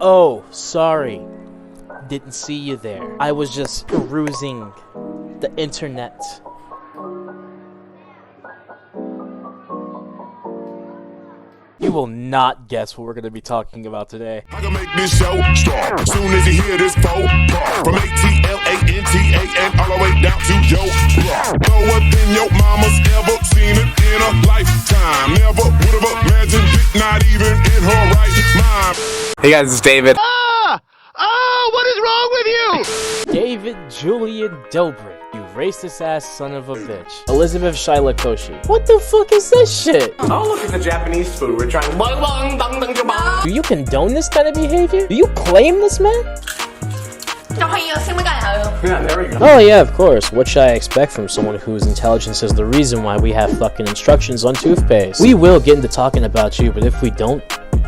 Oh, sorry. Didn't see you there. I was just perusing the internet. You will not guess what we're going to be talking about today. I can make this show start as soon as you hear this phone call. From ATLANTA and all the way down to your block. Lower than your mama's ever seen it in a lifetime. Never would have imagined it, not even in her right mind. Hey guys, it's David. What is wrong with you? David Julian Dobrik, you racist ass son of a bitch. Elizabeth Shyla Koshi. What the fuck is this shit? Oh look, it's a Japanese food. We're trying. Do you condone this kind of behavior? Do you claim this man? Yeah, there we go. Oh yeah, of course. What should I expect from someone whose intelligence is the reason why we have fucking instructions on toothpaste? We will get into talking about you, but if we don't,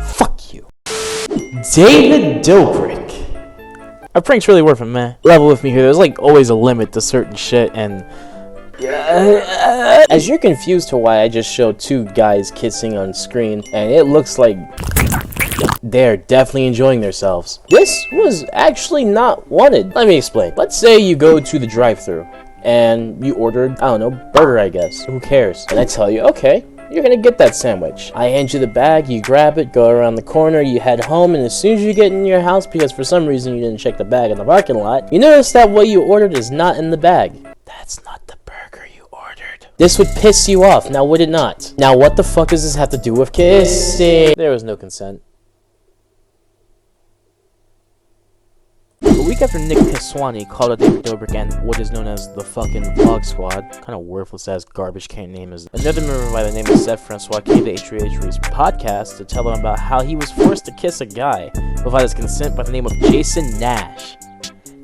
fuck you. David Dobrik. Our prank's really worth it, man. Level with me here. There's like always a limit to certain shit, and as you're confused to why I just showed two guys kissing on screen, and it looks like they're definitely enjoying themselves. This was actually not wanted. Let me explain. Let's say you go to the drive-thru and you ordered, I don't know, burger, I guess. Who cares? And I tell you, okay, you're gonna get that sandwich. I hand you the bag, you grab it, go around the corner, you head home, and as soon as you get in your house, because for some reason you didn't check the bag in the parking lot, you notice that what you ordered is not in the bag. That's not the burger you ordered. This would piss you off, now would it not? Now what the fuck does this have to do with kissing? There was no consent. A week after Nick Piswani called out David Dobrik and what is known as the fucking Vlog Squad, kind of worthless ass garbage can name is, another member by the name of Seth Francois came to H3H3's podcast to tell him about how he was forced to kiss a guy without his consent by the name of Jason Nash.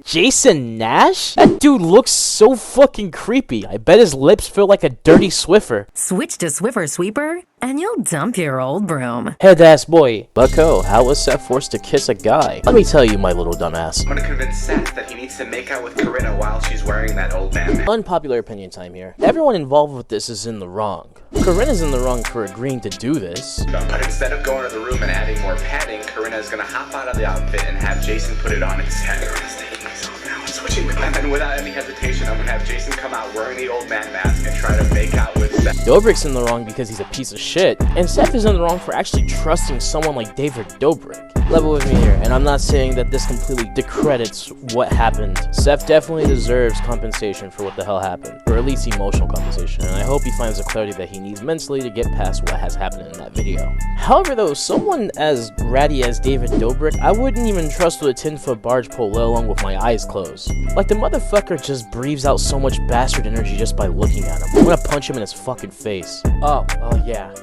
Jason Nash? That dude looks so fucking creepy. I bet his lips feel like a dirty Swiffer. Switch to Swiffer Sweeper, and you'll dump your old broom. Head ass boy. Bucko, how was Seth forced to kiss a guy? Let me tell you, my little dumbass. I'm gonna convince Seth that he needs to make out with Corinna while she's wearing that old man mask. Unpopular opinion time here. Everyone involved with this is in the wrong. Corinna's in the wrong for agreeing to do this. But instead of going to the room and adding more padding, Corinna's gonna hop out of the outfit and have Jason put it on instead. Corinna's taking this off now and switching with them. And without any hesitation, I'm gonna have Jason come out wearing the old man mask and try to make out with Seth. Dobrik's in the wrong because he's a piece of shit, and Seth is in the wrong for actually trusting someone like David Dobrik. Level with me here, and I'm not saying that this completely discredits what happened. Seth definitely deserves compensation for what the hell happened, or at least emotional compensation, and I hope he finds the clarity that he needs mentally to get past what has happened in that video. However though, someone as ratty as David Dobrik, I wouldn't even trust with a 10-foot barge pole, let alone with my eyes closed. Like, the motherfucker just breathes out so much bastard energy just by looking at him. I'm gonna punch him in his fucking face. Oh yeah.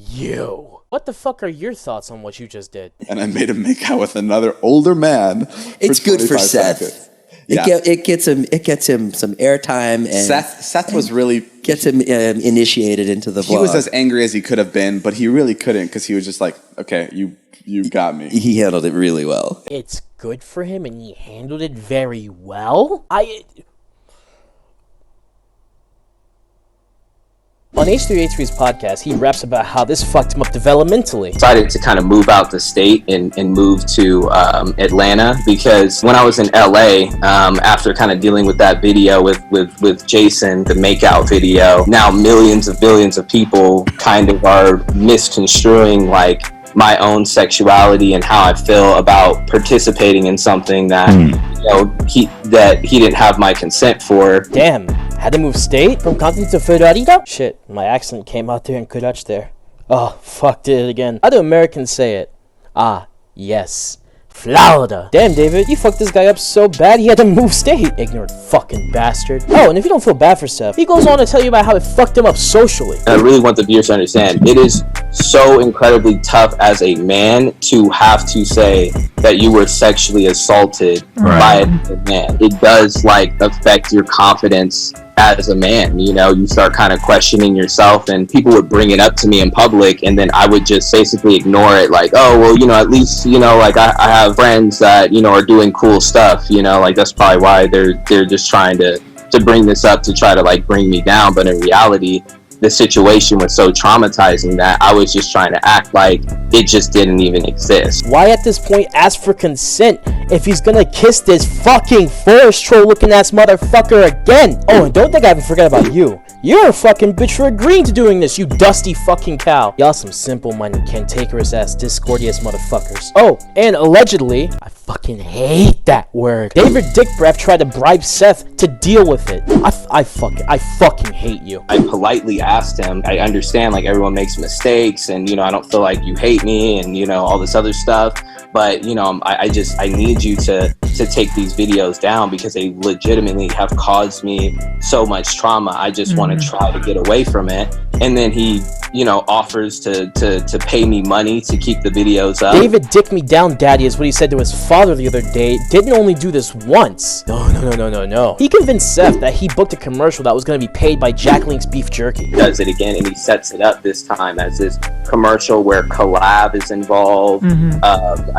You. What the fuck are your thoughts on what you just did? And I made him make out with another older man. It's good for Seth. Seconds. It gets him some airtime, and Seth was really gets him initiated into the vlog. He was as angry as he could have been, but he really couldn't because he was just like, okay, you got me. He handled it really well. It's good for him, and he handled it very well. On H3H3's podcast, he raps about how this fucked him up developmentally. Decided to kind of move out the state and move to Atlanta, because when I was in LA, after kind of dealing with that video with Jason, the makeout video, now millions of billions of people kind of are misconstruing like my own sexuality and how I feel about participating in something that he didn't have my consent for. Damn. Had to move state? From Compton to Florida? Shit, my accent came out there in Kudach there. Oh, fuck, did it again. How do Americans say it? Ah, yes. Florida. Damn, David, you fucked this guy up so bad he had to move state. Ignorant fucking bastard. Oh, and if you don't feel bad for Seth, he goes on to tell you about how it fucked him up socially. I really want the viewers to understand, it is so incredibly tough as a man to have to say that you were sexually assaulted by a man. It does affect your confidence as a man. You start kind of questioning yourself, and people would bring it up to me in public, and then I would just basically ignore it, like, oh well, at least I have friends that are doing cool stuff. That's probably why they're just trying to bring this up to try to bring me down. But in reality, the situation was so traumatizing that I was just trying to act like it just didn't even exist. Why at this point ask for consent if he's gonna kiss this fucking forest troll looking ass motherfucker again? Oh, and don't think I haven't forgot about you. You're a fucking bitch for agreeing to doing this, you dusty fucking cow. Y'all some simple-minded, cantankerous ass, discordious motherfuckers. Oh, and allegedly, I fucking hate that word, David Dick Breath tried to bribe Seth to deal with it. I fucking hate you. I politely asked him, I understand like everyone makes mistakes and, you know, I don't feel like you hate me and, you know, all this other stuff. But, you know, I need you to take these videos down because they legitimately have caused me so much trauma. I just want to try to get away from it. And then he, you know, offers to pay me money to keep the videos up. David dick me down, daddy, is what he said to his father the other day. Didn't only do this once. No. He convinced Seth that he booked a commercial that was going to be paid by Jack Link's beef jerky. He does it again, and he sets it up this time as this commercial where collab is involved.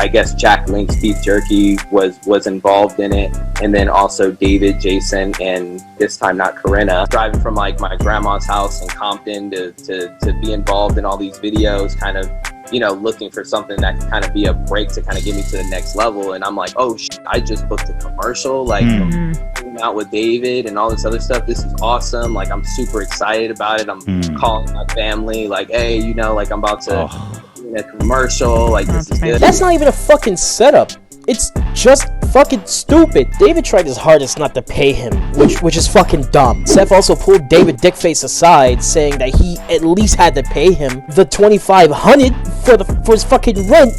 I guess Jack Link's beef jerky was involved in it, and then also David, Jason, and this time not Corinna, driving from like my grandma's house in Compton to be involved in all these videos, kind of, you know, looking for something that can kind of be a break to kind of get me to the next level. And I'm like, oh shit, I just booked a commercial, like hanging out with David and all this other stuff. This is awesome. Like, I'm super excited about it. I'm calling my family like, hey, you know, like I'm about to do a commercial. Like, this is good. That's not even a fucking setup. It's just fucking stupid. David tried his hardest not to pay him, which is fucking dumb. Seth also pulled David Dickface aside, saying that he at least had to pay him the $2,500 for his fucking rent.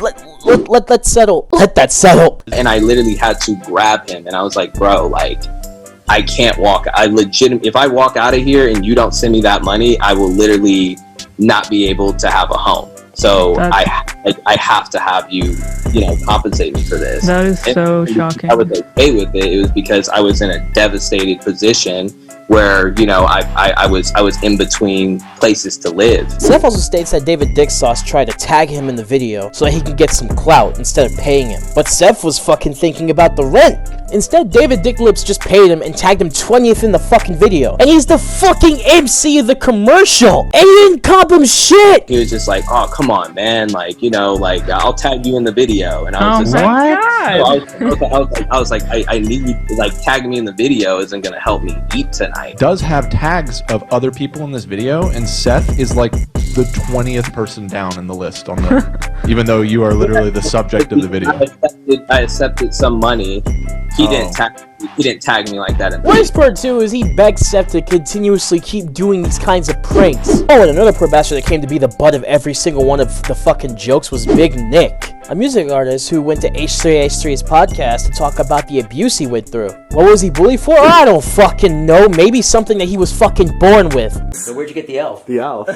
Let that settle. Let that settle. And I literally had to grab him, and I was like, bro, like, I can't walk. If I walk out of here and you don't send me that money, I will literally not be able to have a home. So I have to have you, you know, compensate me for this. That is so shocking. I was okay with it. It was because I was in a devastated position where, you know, I was in between places to live. Seth also states that David Dick Sauce tried to tag him in the video so that he could get some clout instead of paying him. But Seth was fucking thinking about the rent. Instead, David Dick Lips just paid him and tagged him 20th in the fucking video. And he's the fucking MC of the commercial. And he didn't comp him shit. He was just like, oh, come on, man. Like, you know, like, I'll tag you in the video. And I was just like, I was like, I need, like, tagging me in the video isn't going to help me eat tonight. Does have tags of other people in this video, and Seth is like the 20th person down in the list on the, even though you are literally the subject of the video. I accepted some money. He didn't tag me like that. Worst part too is he begged Seth to continuously keep doing these kinds of pranks. Oh, and another poor bastard that came to be the butt of every single one of the fucking jokes was Big Nick, a music artist who went to H3H3's podcast to talk about the abuse he went through. What was he bullied for? I don't fucking know. Maybe something that he was fucking born with. So where'd you get the elf? The elf.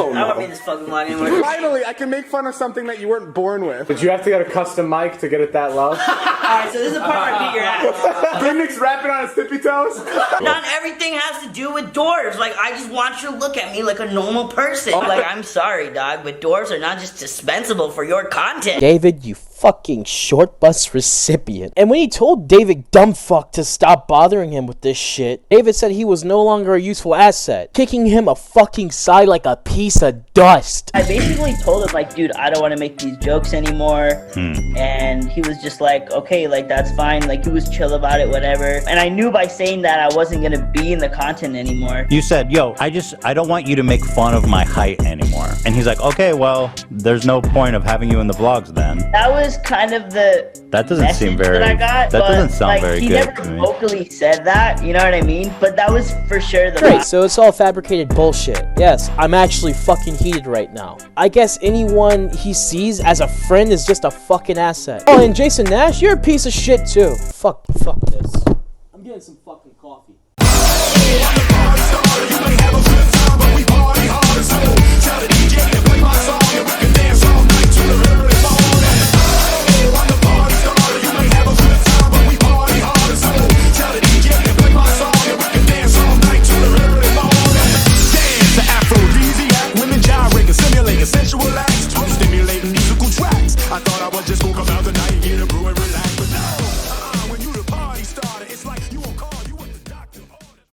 Oh, no. I don't mean this fucking line anymore. Finally, I can make fun of something that you weren't born with. Did you have to get a custom mic to get it that low? Alright, so this is the part where I beat your ass. Big Nick's rapping on his tippy toes? Not everything has to do with dwarves. Like, I just want you to look at me like a normal person. Like, I'm sorry, dog, but dwarves are not just dispensable for your content. David, you fucking short bus recipient. And when he told David Dumbfuck to stop bothering him with this shit, David said he was no longer a useful asset, kicking him a fucking side like a piece of dust. I basically told him, like, dude, I don't want to make these jokes anymore. And he was just like, okay, like, that's fine. Like, he was chill about it, whatever. And I knew by saying that I wasn't going to be in the content anymore. You said, yo, I don't want you to make fun of my height anymore. And he's like, okay, well, there's no point of having you in the vlogs then. That was kind of the that doesn't seem very that I got, that but, doesn't sound like, very he good never to me. vocally said that, you know what I mean? But that was for sure the Great, so it's all fabricated bullshit. Yes, I'm actually fucking heated right now. I guess anyone he sees as a friend is just a fucking asset. Oh, and Jason Nash, you're a piece of shit too. Fuck this. I'm getting some fucking coffee.